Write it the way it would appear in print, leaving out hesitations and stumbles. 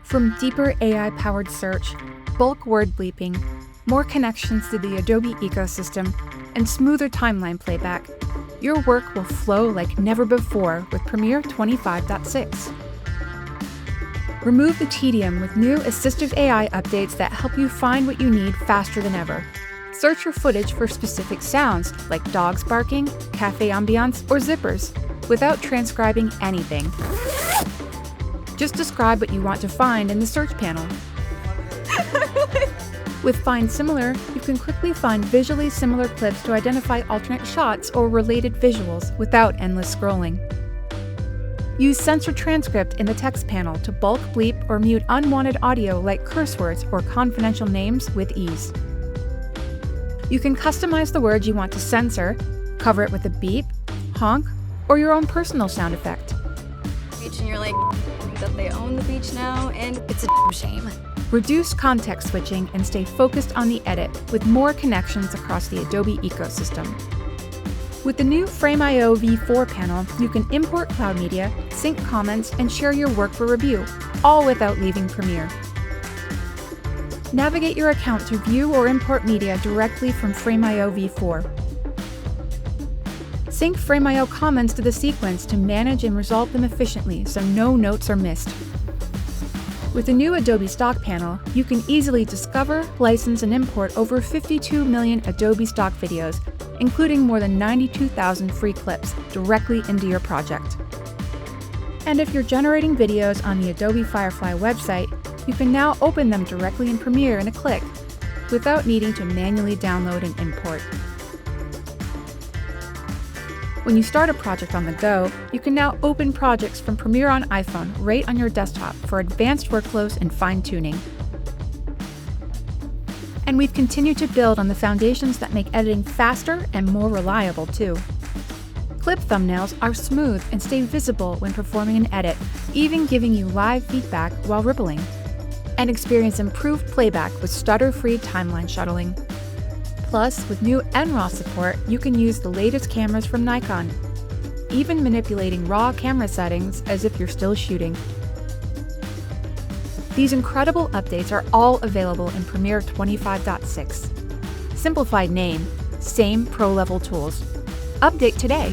From deeper AI-powered search, bulk word bleeping, more connections to the Adobe ecosystem, and smoother timeline playback, your work will flow like never before with Premiere 25.6. Remove the tedium with new assistive AI updates that help you find what you need faster than ever. Search your footage for specific sounds like dogs barking, cafe ambiance, or zippers without transcribing anything. Just describe what you want to find in the search panel. With Find Similar, you can quickly find visually similar clips to identify alternate shots or related visuals without endless scrolling. Use Censor Transcript in the text panel to bulk bleep or mute unwanted audio like curse words or confidential names with ease. You can customize the words you want to censor, cover it with a beep, honk, or your own personal sound effect. And you're like, that they own the beach now, and it's a shame. Reduce context switching and stay focused on the edit with more connections across the Adobe ecosystem. With the new Frame.io V4 panel, you can import cloud media, sync comments, and share your work for review, all without leaving Premiere. Navigate your account to view or import media directly from Frame.io V4. Sync Frame.io comments to the sequence to manage and resolve them efficiently so no notes are missed. With the new Adobe Stock panel, you can easily discover, license, and import over 52 million Adobe Stock videos, including more than 92,000 free clips, directly into your project. And if you're generating videos on the Adobe Firefly website, you can now open them directly in Premiere in a click, without needing to manually download and import. When you start a project on the go, you can now open projects from Premiere on iPhone right on your desktop for advanced workflows and fine-tuning. And we've continued to build on the foundations that make editing faster and more reliable too. Clip thumbnails are smooth and stay visible when performing an edit, even giving you live feedback while rippling. And experience improved playback with stutter-free timeline shuttling. Plus, with new NRAW support, you can use the latest cameras from Nikon, even manipulating raw camera settings as if you're still shooting. These incredible updates are all available in Premiere 25.6. Simplified name, same pro-level tools. Update today.